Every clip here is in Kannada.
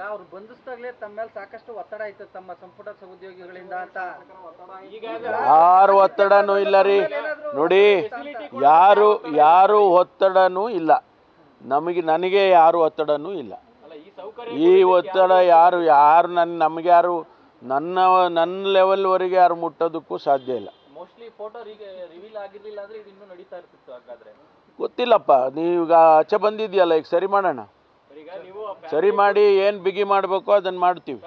ಅವ್ರು ಬಂಧಿಸಿದಾಗಲೇ ತಮ್ಮ ಮೇಲೆ ಸಾಕಷ್ಟು ಒತ್ತಡ ಆಯ್ತು ತಮ್ಮ ಸಂಪುಟ ಸಹೋದ್ಯೋಗಿಗಳಿಂದ ಅಂತ. ಯಾರು ಒತ್ತಡನೂ ಇಲ್ಲ ರೀ. ನೋಡಿ, ಯಾರು ಒತ್ತಡನೂ ಇಲ್ಲ. ನನಗೆ ಯಾರು ಒತ್ತಡನೂ ಇಲ್ಲ. ಈ ಒತ್ತಡ ಯಾರು ನಮಗೆ ಯಾರು ನನ್ನ ಲೆವೆಲ್ವರೆಗೆ ಯಾರು ಮುಟ್ಟೋದಕ್ಕೂ ಸಾಧ್ಯ ಇಲ್ಲ. ಮೋಸ್ಟ್ಲಿ ಫೋಟೋ ರಿವೀಲ್ ಆಗಿರಲಿಲ್ಲ ಅಂದ್ರೆ ಇದು ಇನ್ನೂ ನಡೀತಾ ಇರ್ತಿತ್ತು. ಹಾಗಾದ್ರೆ ಗೊತ್ತಿಲ್ಲಪ್ಪ. ನೀವೀಗ ಆಚೆ ಬಂದಿದ್ಯಲ್ಲ, ಈಗ ಸರಿ ಮಾಡೋಣ. ಸರಿ ಮಾಡಿ ಏನು ಬಿಗಿ ಮಾಡಬೇಕು ಅದನ್ನು ಮಾಡ್ತೀವಿ.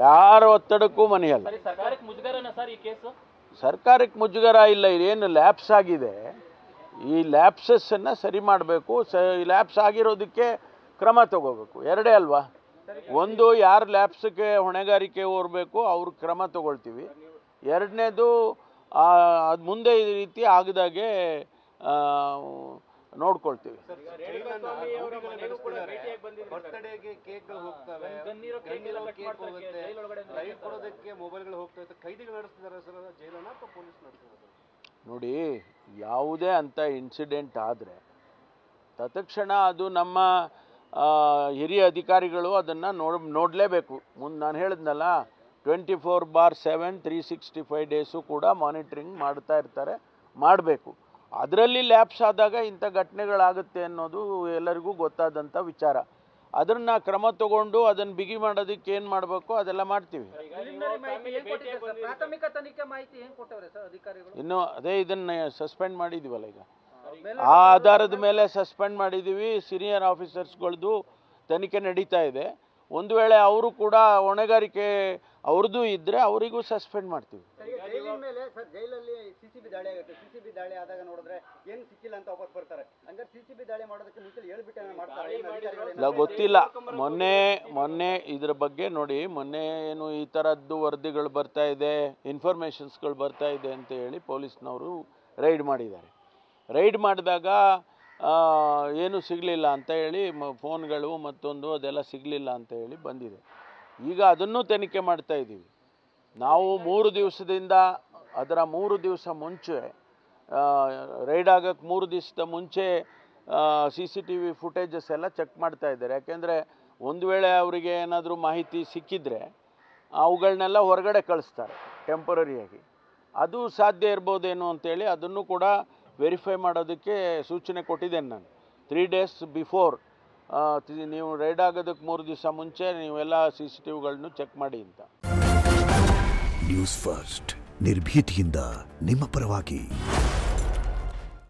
ಯಾರ ಒತ್ತಡಕ್ಕೂ ಮನೆಯಲ್ಲ. ಸರ್ಕಾರಕ್ಕೆ ಮುಜುಗರ ಇಲ್ಲ. ಇದೇನು ಲ್ಯಾಪ್ಸ್ ಆಗಿದೆ, ಈ ಲ್ಯಾಪ್ಸಸ್ಸನ್ನು ಸರಿ ಮಾಡಬೇಕು. ಲ್ಯಾಪ್ಸ್ ಆಗಿರೋದಕ್ಕೆ ಕ್ರಮ ತಗೋಬೇಕು. ಎರಡೇ ಅಲ್ವಾ? ಒಂದು, ಯಾರು ಲ್ಯಾಪ್ಸ್ಗೆ ಹೊಣೆಗಾರಿಕೆ ಹೊರಬೇಕು ಅವ್ರ ಕ್ರಮ ತಗೊಳ್ತೀವಿ. ಎರಡನೇದು, ಅದು ಮುಂದೆ ಈ ರೀತಿ ಆಗದಾಗೆ ನೋಡ್ಕೊಳ್ತೀವಿ. ನೋಡಿ, ಯಾವುದೇ ಅಂತ ಇನ್ಸಿಡೆಂಟ್ ಆದರೆ ತತ್ಕ್ಷಣ ಅದು ನಮ್ಮ ಹಿರಿಯ ಅಧಿಕಾರಿಗಳು ಅದನ್ನು ನೋಡಲೇಬೇಕು. ನಾನು ಹೇಳಿದ್ನಲ್ಲ, 24/7 365 ಡೇಸು ಕೂಡ ಮಾನಿಟ್ರಿಂಗ್ ಮಾಡ್ತಾ ಇರ್ತಾರೆ, ಮಾಡಬೇಕು. ಅದರಲ್ಲಿ ಲ್ಯಾಪ್ಸ್ ಆದಾಗ ಇಂಥ ಘಟನೆಗಳಾಗುತ್ತೆ ಅನ್ನೋದು ಎಲ್ಲರಿಗೂ ಗೊತ್ತಾದಂಥ ವಿಚಾರ. ಅದನ್ನು ಕ್ರಮ ತಗೊಂಡು ಅದನ್ನು ಬಿಗಿ ಮಾಡೋದಕ್ಕೆ ಏನು ಮಾಡಬೇಕು ಅದೆಲ್ಲ ಮಾಡ್ತೀವಿ. ಇನ್ನು ಅದೇ ಇದನ್ನು ಸಸ್ಪೆಂಡ್ ಮಾಡಿದ್ದೀವಲ್ಲ, ಈಗ ಆ ಆಧಾರದ ಮೇಲೆ ಸಸ್ಪೆಂಡ್ ಮಾಡಿದ್ದೀವಿ. ಸೀನಿಯರ್ ಆಫೀಸರ್ಸ್ಗಳದ್ದು ತನಿಖೆ ನಡೀತಾ ಇದೆ. ಒಂದು ವೇಳೆ ಅವರು ಕೂಡ ಹೊಣೆಗಾರಿಕೆ ಅವ್ರದ್ದು ಇದ್ದರೆ ಅವರಿಗೂ ಸಸ್ಪೆಂಡ್ ಮಾಡ್ತೀವಿ. ಜೈಲಲ್ಲಿ ಸಿಸಿಬಿ ದಾಳಿ ಆಗುತ್ತೆ. ಸಿಸಿಬಿ ದಾಳಿ ಆದಾಗ ನೋಡಿದ್ರೆ ಏನು ಸಿಕ್ಕಿಲ್ಲ ಅಂತ ವಾಪಸ್ ಬರ್ತಾರೆ. ಹಂಗಾರೆ ಸಿಸಿಬಿ ದಾಳಿ ಮಾಡೋದಕ್ಕೆ ಮುಂಚೆ ಹೇಳ್ಬಿಟ್ಟೆ ಮಾಡ್ತಾರೆ. ಇಲ್ಲ, ಗೊತ್ತಿಲ್ಲ. ಮೊನ್ನೆ ಇದ್ರ ಬಗ್ಗೆ ನೋಡಿ, ಮೊನ್ನೆ ಏನು ಈ ಥರದ್ದು ವರದಿಗಳು ಬರ್ತಾ ಇದೆ, ಇನ್ಫಾರ್ಮೇಷನ್ಸ್ಗಳು ಬರ್ತಾ ಇದೆ ಅಂತ ಹೇಳಿ ಪೊಲೀಸ್ನವರು ರೈಡ್ ಮಾಡಿದ್ದಾರೆ. ರೈಡ್ ಮಾಡಿದಾಗ ಏನು ಸಿಗಲಿಲ್ಲ ಅಂತ ಹೇಳಿ, ಫೋನ್ಗಳು ಮತ್ತೊಂದು ಅದೆಲ್ಲ ಸಿಗಲಿಲ್ಲ ಅಂತ ಹೇಳಿ ಬಂದಿದೆ. ಈಗ ಅದನ್ನು ತನಿಖೆ ಮಾಡ್ತಾ ಇದ್ದೀವಿ ನಾವು. 3 ದಿವಸದಿಂದ ಅದರ 3 ದಿವಸ ಮುಂಚೆ, ರೈಡ್ ಆಗೋಕ್ಕೆ 3 ದಿವಸದ ಮುಂಚೆ CCTV ಫುಟೇಜಸ್ ಎಲ್ಲ ಚೆಕ್ ಮಾಡ್ತಾ ಇದ್ದಾರೆ. ಯಾಕೆಂದರೆ ಒಂದು ವೇಳೆ ಅವರಿಗೆ ಏನಾದರೂ ಮಾಹಿತಿ ಸಿಕ್ಕಿದರೆ ಅವುಗಳನ್ನೆಲ್ಲ ಹೊರಗಡೆ ಕಳಿಸ್ತಾರೆ ಟೆಂಪರರಿಯಾಗಿ. ಅದು ಸಾಧ್ಯ ಇರ್ಬೋದೇನೋ ಅಂತೇಳಿ ಅದನ್ನು ಕೂಡ ವೆರಿಫೈ ಮಾಡೋದಕ್ಕೆ ಸೂಚನೆ ಕೊಟ್ಟಿದ್ದೇನೆ ನಾನು. 3 days ಬಿಫೋರ್ ನೀವು ರೈಡ್ ಆಗೋದಕ್ಕೆ 3 ದಿವಸ ಮುಂಚೆ ನೀವೆಲ್ಲ CCTVಗಳನ್ನು ಚೆಕ್ ಮಾಡಿ ಅಂತ. ನ್ಯೂಸ್ ಫಸ್ಟ್, ನಿರ್ಭೀತಿಯಿಂದ ನಿಮ್ಮ ಪರವಾಗಿ.